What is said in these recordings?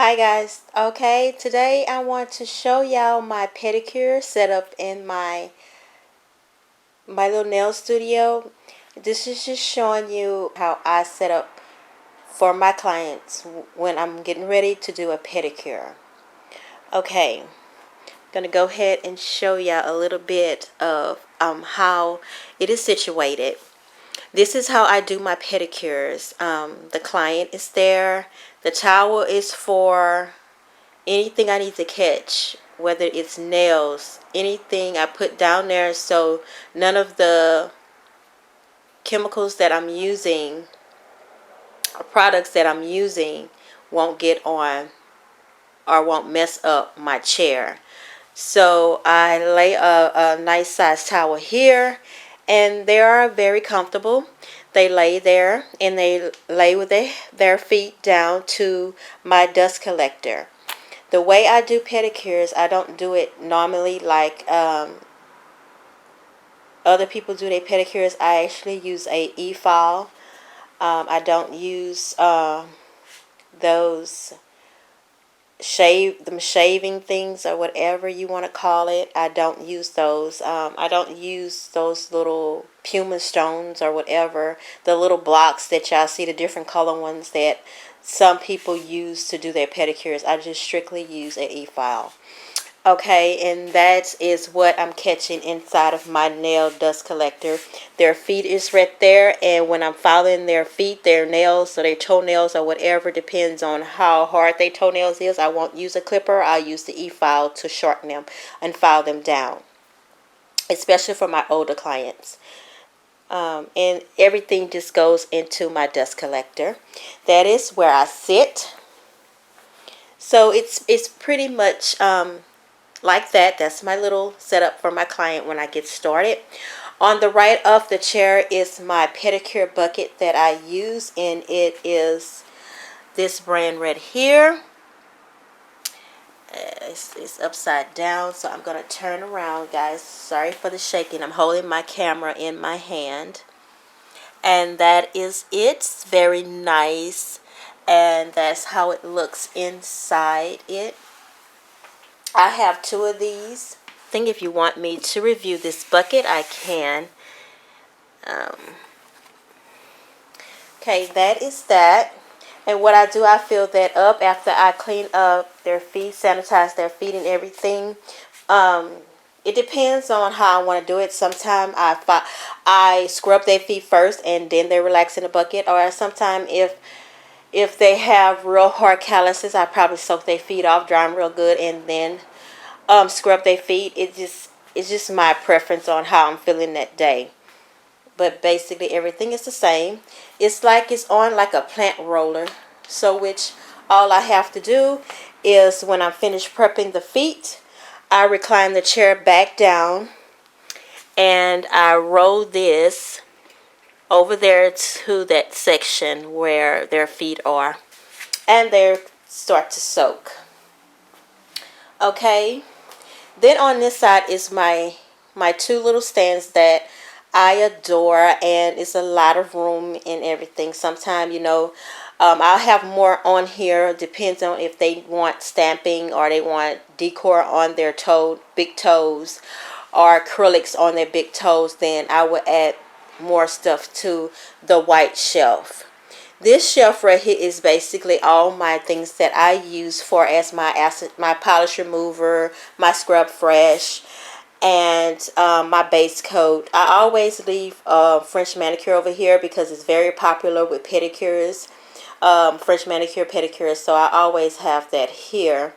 Hi guys. Okay, today I want to show y'all my pedicure setup in my little nail studio. This is just showing you how I set up for my clients when I'm getting ready to do a pedicure. Okay, I'm gonna go ahead and show y'all a little bit of how it is situated. This is how I do my pedicures. The client is there. The towel is for anything I need to catch, whether it's nails, anything I put down there, so none of the chemicals that I'm using or products that I'm using won't get on or won't mess up my chair. So I lay a nice size towel here, and they are very comfortable. They lay there and they lay with their feet down to my dust collector. The way I do pedicures, I don't do it normally like other people do their pedicures. I actually use a e-file. I don't use those shaving things or whatever you want to call it. I don't use those. I don't use those little pumice stones or whatever, the little blocks that y'all see, the different color ones that some people use to do their pedicures. I just strictly use an e-file. Okay, and that is what I'm catching inside of my nail dust collector. Their feet is right there, and when I'm filing their feet, their nails or their toenails or whatever, depends on how hard their toenails is, I won't use a clipper. I'll use the e-file to shorten them and file them down, especially for my older clients. And everything just goes into my dust collector. That is where I sit. So it's pretty much like that. That's my little setup for my client when I get started. On the right of the chair is my pedicure bucket that I use, and it is this brand right here. It's upside down, so I'm going to turn around, guys. Sorry for the shaking. I'm holding my camera in my hand. And that is it. It's very nice, and that's how it looks inside it. I have two of these. I think if you want me to review this bucket, I can. Okay, that is that. And what I do, I fill that up after I clean up their feet, sanitize their feet and everything. It depends on how I want to do it. Sometimes I scrub their feet first and then they relax in the bucket. Or sometimes if they have real hard calluses, I probably soak their feet off, dry them real good, and then scrub their feet. It's just my preference on how I'm feeling that day. But basically everything is the same. It's like it's on like a plant roller. So which all I have to do is when I'm finished prepping the feet, I recline the chair back down and I roll this over there to that section where their feet are, and they start to soak. Okay, then on this side is my two little stands that I adore, and it's a lot of room and everything. Sometimes, I'll have more on here. Depends on if they want stamping or they want decor on their big toes, or acrylics on their big toes. Then I will add more stuff to the white shelf. This shelf right here is basically all my things that I use for as my polish remover, my scrub fresh, and my base coat. I always leave French manicure over here because it's very popular with pedicures, French manicure pedicures. So I always have that here.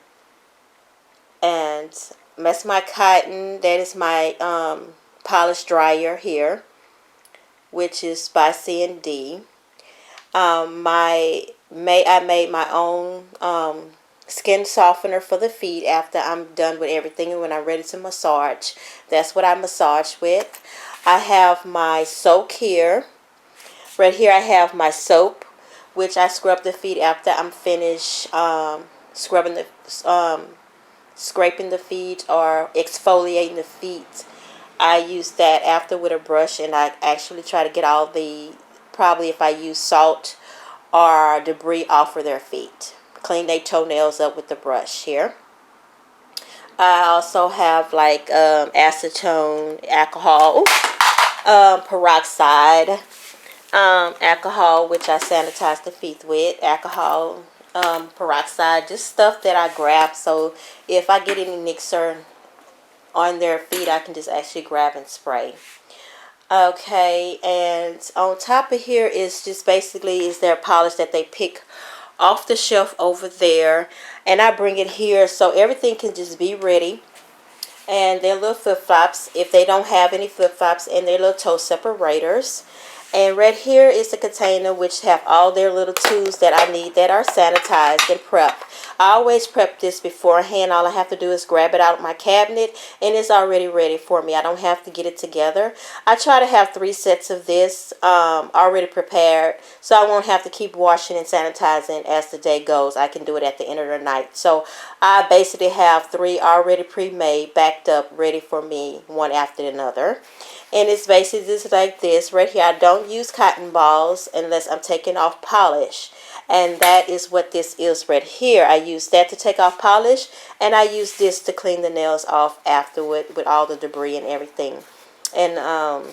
And that's my cotton. That is my polish dryer here, which is by C&D. I made my own skin softener for the feet after I'm done with everything, and when I'm ready to massage, that's what I massage with. I have my soak here. Right here I have my soap, which I scrub the feet after I'm finished scrubbing scraping the feet or exfoliating the feet. I use that after with a brush, and I actually try to get all the, probably if I use salt or debris off of their feet. clean their toenails up with the brush here. I also have like acetone, alcohol, peroxide, alcohol, which I sanitize the feet with, alcohol, peroxide, just stuff that I grab. So if I get any nicks on their feet, I can just actually grab and spray. Okay, and on top of here is just basically is their polish that they pick off the shelf over there, and I bring it here so everything can just be ready. And their little flip-flops, if they don't have any flip-flops, and their little toe separators. And right here is the container which have all their little tools that I need that are sanitized and prepped. I always prep this beforehand. All I have to do is grab it out of my cabinet and it's already ready for me. I don't have to get it together. I try to have 3 sets of this already prepared so I won't have to keep washing and sanitizing as the day goes. I can do it at the end of the night. So I basically have 3 already pre-made, backed up, ready for me, one after another. And it's basically just like this right here. I don't use cotton balls unless I'm taking off polish. And that is what this is right here. I use that to take off polish. And I use this to clean the nails off afterward with all the debris and everything. And I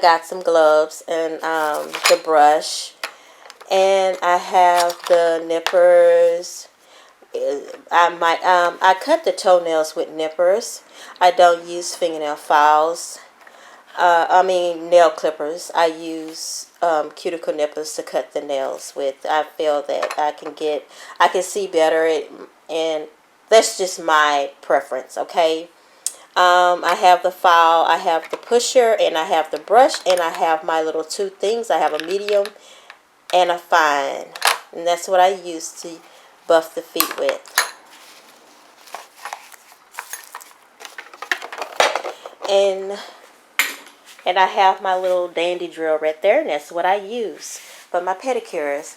got some gloves and the brush. And I have the nippers. I cut the toenails with nippers. I don't use fingernail files. Nail clippers. I use cuticle nippers to cut the nails with. I feel that I can see better, and that's just my preference. Okay. I have the file, I have the pusher, and I have the brush, and I have my little 2 things. I have a medium and a fine, and that's what I use to buff the feet with. And I have my little dandy drill right there, and that's what I use for my pedicures.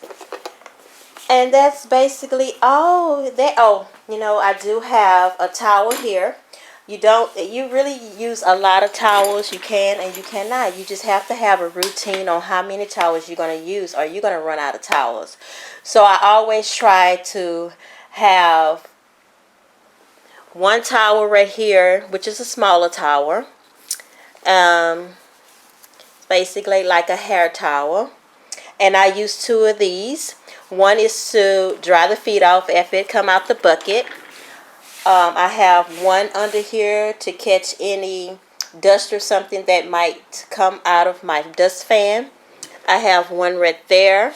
And that's basically all that. Oh, I do have a towel here. You really use a lot of towels. You can and you cannot. You just have to have a routine on how many towels you're going to use, or you're going to run out of towels. So I always try to have one towel right here, which is a smaller towel. Basically like a hair towel. And I use 2 of these. One is to dry the feet off if it come out the bucket. I have one under here to catch any dust or something that might come out of my dust fan. I have one right there.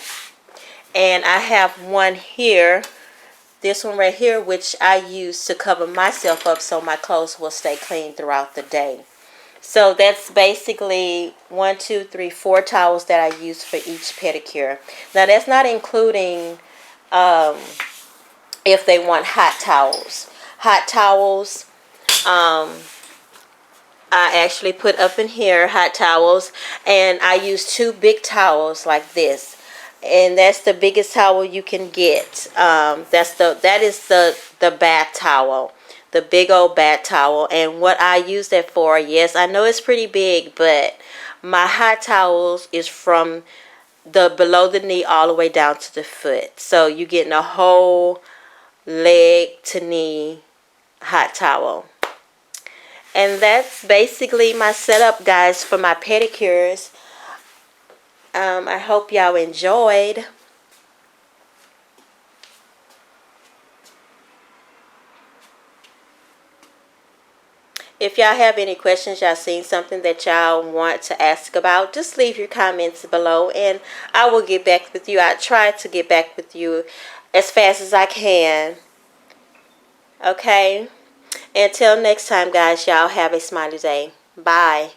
And I have one here. This one right here, which I use to cover myself up so my clothes will stay clean throughout the day. So that's basically 1, 2, 3, 4 towels that I use for each pedicure. Now that's not including if they want hot towels. Hot towels, I actually put up in here hot towels, and I use 2 big towels like this. And that's the biggest towel you can get. That is the bath towel. The big old bath towel. And what I use that for, yes, I know it's pretty big, but my hot towels is from the below the knee all the way down to the foot. So you're getting a whole leg to knee hot towel. And that's basically my setup, guys, for my pedicures. I hope y'all enjoyed. If y'all have any questions, y'all seen something that y'all want to ask about, just leave your comments below and I will get back with you. I try to get back with you as fast as I can. Okay? Until next time, guys, y'all have a smiley day. Bye.